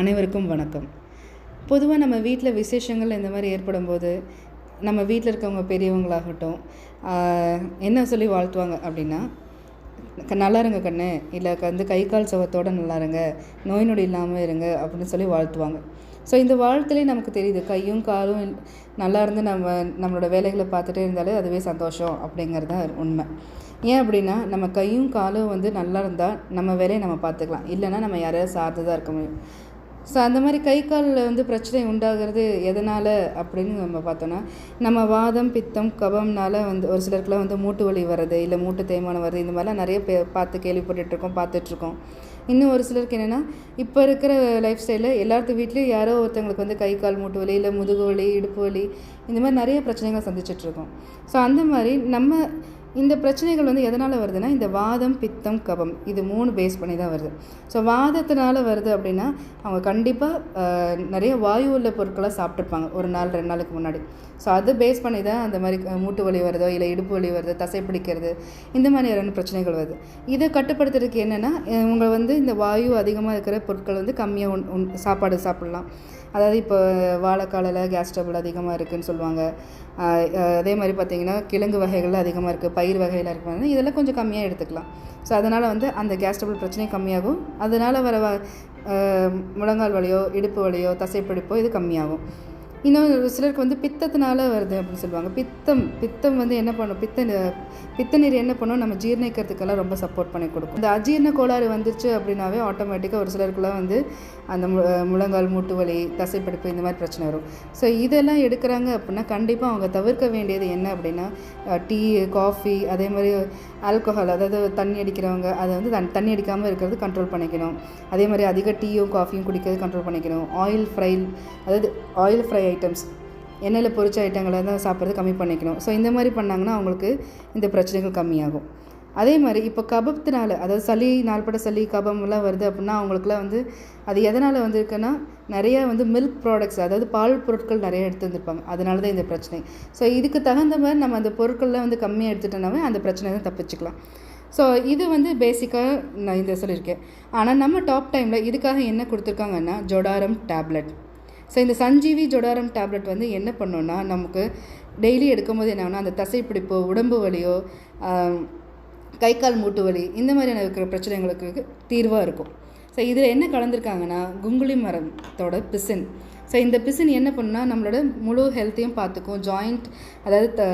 அனைவருக்கும் வணக்கம். பொதுவாக நம்ம வீட்டில் விசேஷங்கள் இந்த மாதிரி ஏற்படும்போது நம்ம வீட்டில் இருக்கவங்க பெரியவங்களாகட்டும் என்ன சொல்லி வாழ்த்துவாங்க அப்படின்னா, நல்லா இருங்க கண்ணு, இல்லை கை கால் சுகத்தோடு நல்லா இருங்க, நோய் நொடி இல்லாமல் இருங்க அப்படின்னு சொல்லி வாழ்த்துவாங்க. ஸோ இந்த வாழ்த்துலேயே நமக்கு தெரியுது, கையும் காலும் நல்லா இருந்து நம்மளோட வேலைகளை பார்த்துட்டே இருந்தாலே அதுவே சந்தோஷம் அப்படிங்கிறது தான் உண்மை. ஏன் அப்படின்னா, நம்ம கையும் காலும் நல்லா இருந்தால் நம்ம வேலையை நம்ம பார்த்துக்கலாம், இல்லைன்னா நம்ம யாரையாவது சார்ந்து தான் இருக்க முடியும். ஸோ அந்த மாதிரி கை காலில் பிரச்சனை உண்டாகிறது எதனால் அப்படின்னு நம்ம பார்த்தோன்னா, நம்ம வாதம் பித்தம் கபம்னால ஒரு சிலருக்குலாம் மூட்டு வலி வர்றது, இல்லை மூட்டு தேய்மானம் வருது, இந்த மாதிரிலாம் நிறைய பார்த்து கேள்விப்பட்டுருக்கோம், பார்த்துட்ருக்கோம். இன்னும் ஒரு சிலருக்கு என்னென்னா, இப்போ இருக்கிற லைஃப் ஸ்டைலில் எல்லாத்து வீட்லேயும் யாரோ ஒருத்தவங்களுக்கு கை கால் மூட்டு வலி, இல்லை முதுகு வலி, இடுப்பு வலி, இந்த மாதிரி நிறைய பிரச்சனைகள் சந்திச்சிட்ருக்கோம். ஸோ அந்த மாதிரி நம்ம இந்த பிரச்சனைகள் எதனால் வருதுன்னா, இந்த வாதம் பித்தம் கபம் இது 3 பேஸ் பண்ணி தான் வருது. ஸோ வாதத்தினால வருது அப்படின்னா, அவங்க கண்டிப்பாக நிறைய வாயு உள்ள பொருட்களை சாப்பிட்ருப்பாங்க ஒரு நாள் 2 நாளுக்கு முன்னாடி. ஸோ அது பேஸ் பண்ணி தான் அந்த மாதிரி மூட்டு வலி வருதோ, இல்லை இடுப்பு வலி வருது, தசை பிடிக்கிறது, இந்த மாதிரியான பிரச்சனைகள் வருது. இதை கட்டுப்படுத்துறதுக்கு என்னென்னா, இவங்க இந்த வாயு அதிகமாக இருக்கிற பொருட்கள் கம்மியாக சாப்பாடு சாப்பிட்லாம். அதாவது இப்போ வாழைக்காலில் கேஸ் ட்ரபிள் அதிகமாக இருக்குதுன்னு சொல்லுவாங்க. அதே மாதிரி பார்த்திங்கன்னா, கிழங்கு வகைகள் அதிகமாக இருக்குது, பயிர் வகையில் இருக்கிறது, இதெல்லாம் கொஞ்சம் கம்மியாக எடுத்துக்கலாம். ஸோ அதனால் அந்த கேஸ் ட்ரபிள் பிரச்சனை கம்மியாகும். அதனால் வர முழங்கால் வலியோ, இடுப்பு வலியோ, தசைப்பிடிப்போ இது கம்மியாகும். இன்னும் சிலருக்கு பித்தத்தினால வருது அப்படின்னு சொல்லுவாங்க. பித்தம் என்ன பண்ணும், பித்த நீர் என்ன பண்ணும், நம்ம ஜீரணிக்கிறதுக்கெல்லாம் ரொம்ப சப்போர்ட் பண்ணி கொடுக்கும். இந்த அஜீரண கோளாறு வந்துருச்சு அப்படின்னாவே ஆட்டோமேட்டிக்காக ஒரு சிலருக்குலாம் அந்த முழங்கால் மூட்டு வலி, தசைப்பிடிப்பு, இந்த மாதிரி பிரச்சனை வரும். ஸோ இதெல்லாம் எடுக்கிறாங்க அப்படின்னா கண்டிப்பாக அவங்க தவிர்க்க வேண்டியது என்ன அப்படின்னா, டீ, காஃபி, அதே மாதிரி ஆல்கஹால், அதாவது தண்ணி அடிக்கிறவங்க அதை தண்ணி அடிக்காமல் இருக்கிறது கண்ட்ரோல் பண்ணிக்கணும். அதே மாதிரி அதிக டீயும் காஃபியும் குடிக்கிறது கண்ட்ரோல் பண்ணிக்கணும். ஆயில் ஃப்ரை ஐட்டம்ஸ், எண்ணெயில் பொரிச்ச ஐட்டங்களை தான் சாப்பிட்றது கம்மி பண்ணிக்கணும். ஸோ இந்த மாதிரி பண்ணாங்கன்னா அவங்களுக்கு இந்த பிரச்சனைகள் கம்மியாகும். அதே மாதிரி இப்போ கபத்தினால, அதாவது நாள்பட்ட சளி கபம்லாம் வருது அப்படின்னா அவங்களுக்குலாம் அது எதனால் இருக்குன்னா, நிறையா மில்க் ப்ராடக்ட்ஸ், அதாவது பால் பொருட்கள் நிறைய எடுத்து வந்திருப்பாங்க, அதனால தான் இந்த பிரச்சனை. ஸோ இதுக்கு தகுந்த மாதிரி நம்ம அந்த பொருட்கள்லாம் கம்மியாக எடுத்துட்டோம்னாவே அந்த பிரச்சனை தான் தப்பிச்சுக்கலாம். ஸோ இது பேசிக்காக நான் இந்த சொல்லியிருக்கேன். ஆனால் நம்ம டாப் டைமில் இதுக்காக என்ன கொடுத்துருக்காங்கன்னா, ஜொடாரம் டேப்லெட். ஸோ இந்த சஞ்சீவி ஜொடாரம் டேப்லெட் என்ன பண்ணோன்னா, நமக்கு டெய்லி எடுக்கும்போது என்னன்னா, அந்த தசைப்பிடிப்போ, உடம்பு வலியோ, கை கால் மூட்டு வலி, இந்த மாதிரியான இருக்கிற பிரச்சனைகளுக்கு தீர்வாக இருக்கும். ஸோ இதில் என்ன கலந்துருக்காங்கன்னா, குங்குளி மரத்தோட பிசின். ஸோ இந்த பிசின் என்ன பண்ணுன்னா, நம்மளோட முழு ஹெல்த்தையும் பார்த்துக்கும். ஜாயிண்ட், அதாவது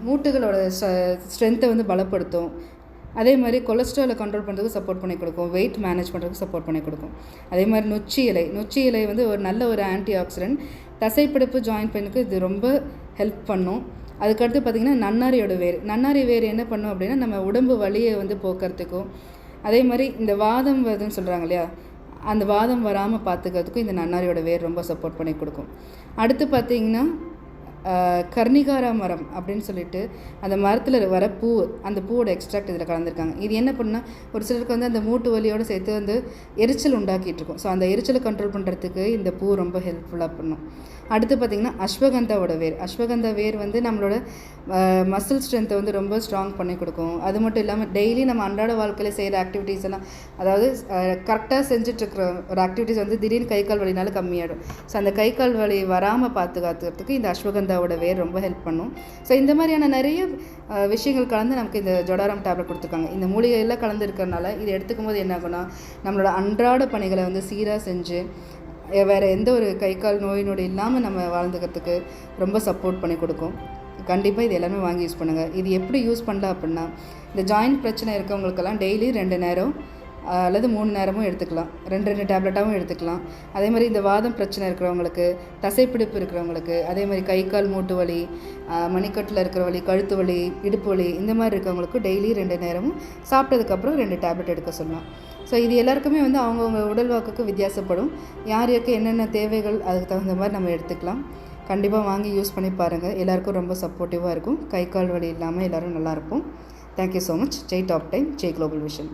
மூட்டுகளோட ஸ்ட்ரென்த்தை பலப்படுத்தும். அதே மாதிரி கொலஸ்ட்ராலை கண்ட்ரோல் பண்ணுறதுக்கு சப்போர்ட் பண்ணி கொடுக்கும். வெயிட் மேனேஜ் பண்ணுறதுக்கு சப்போர்ட் பண்ணி கொடுக்கும். அதே மாதிரி நொச்சி இலை ஒரு நல்ல ஒரு ஆன்டி ஆக்சிடென்ட். தசைப்பிடிப்பு, ஜாயிண்ட் பெயினுக்கு இது ரொம்ப ஹெல்ப் பண்ணும். அதுக்கடுத்து பார்த்திங்கன்னா, நன்னாரி வேர் என்ன பண்ணும் அப்படின்னா, நம்ம உடம்பு வலியை போக்குறதுக்கும், அதே மாதிரி இந்த வாதம் வருதுன்னு சொல்கிறாங்க இல்லையா, அந்த வாதம் வராமல் பார்த்துக்கிறதுக்கும் இந்த நன்னாரியோட வேர் ரொம்ப சப்போர்ட் பண்ணி கொடுக்கும். அடுத்து பார்த்திங்கன்னா, கர்ணிகாரா மரம் அப்படின்னு சொல்லிட்டு அந்த மரத்தில் வர பூ, அந்த பூவோட எக்ஸ்ட்ராக்ட் இதில் கலந்துருக்காங்க. இது என்ன பண்ணால், ஒரு சிலருக்கு அந்த மூட்டு வலியோடு சேர்த்து எரிச்சல் உண்டாக்கிட்டு இருக்கும். ஸோ அந்த எரிச்சலை கண்ட்ரோல் பண்ணுறதுக்கு இந்த பூ ரொம்ப ஹெல்ப்ஃபுல்லாக பண்ணும். அடுத்து பார்த்திங்கன்னா, அஸ்வகந்தா வேர் நம்மளோட மசில் ஸ்ட்ரென்த்தை ரொம்ப ஸ்ட்ராங் பண்ணி கொடுக்கும். அது மட்டும் இல்லாமல் டெய்லி நம்ம அன்றாட வாழ்க்கையில் செய்கிற ஆக்டிவிட்டீஸ் எல்லாம், அதாவது கரெக்டாக செஞ்சுட்ருக்குற ஒரு ஆக்டிவிட்டீஸ் திடீர்னு கை கால் வலினாலும் கம்மியாகிடும். ஸோ அந்த கை கால் வலி வராமல் பார்த்துக்கிறதுக்கு இந்த அஸ்வகந்தாவோட வேர் ரொம்ப ஹெல்ப் பண்ணும். ஸோ இந்த மாதிரியான நிறைய விஷயங்கள் கலந்து நமக்கு இந்த ஜொடாரம் டேப்லெட் கொடுத்துருக்காங்க. இந்த மூலிகையெல்லாம் கலந்து இருக்கிறதுனால இது எடுத்துக்கும் போது என்ன ஆகும்னா, நம்மளோட அன்றாட பணிகளை சீராக செஞ்சு வேறு எந்த ஒரு கை கால் நோய் நொடி இல்லாமல் நம்ம வாழ்ந்துக்கிறதுக்கு ரொம்ப சப்போர்ட் பண்ணி கொடுக்கும். கண்டிப்பாக இது எல்லாமே வாங்கி யூஸ் பண்ணுங்கள். இது எப்படி யூஸ் பண்ணலாம் அப்படின்னா, இந்த ஜாயிண்ட் பிரச்சனை இருக்கவங்களுக்கெல்லாம் டெய்லி 2 நேரம் அல்லது 3 நேரமும் எடுத்துக்கலாம். 2 டேப்லெட்டாகவும் எடுத்துக்கலாம். அதே மாதிரி இந்த வாதம் பிரச்சனை இருக்கிறவங்களுக்கு, தசைப்பிடிப்பு இருக்கிறவங்களுக்கு, அதே மாதிரி கை கால் மூட்டு வலி, மணிக்கட்டில் இருக்கிற வலி, கழுத்து வலி, இடுப்பு வலி, இந்த மாதிரி இருக்கிறவங்களுக்கு டெய்லி 2 நேரமும் சாப்பிட்டதுக்கப்புறம் 2 டேப்லெட் எடுக்க சொல்லலாம். ஸோ இது எல்லாருக்குமே அவங்கவுங்க உடல் வாக்குக்கு வித்தியாசப்படும். யாருக்கு என்னென்ன தேவைகள் அதுக்கு தகுந்த மாதிரி நம்ம எடுத்துக்கலாம். கண்டிப்பாக வாங்கி யூஸ் பண்ணி பாருங்கள். எல்லாருக்கும் ரொம்ப சப்போர்ட்டிவாக இருக்கும். கை கால் வலி இல்லாமல் எல்லோரும் நல்லாயிருக்கும். Thank you so much. Jai top time, Jai global vision.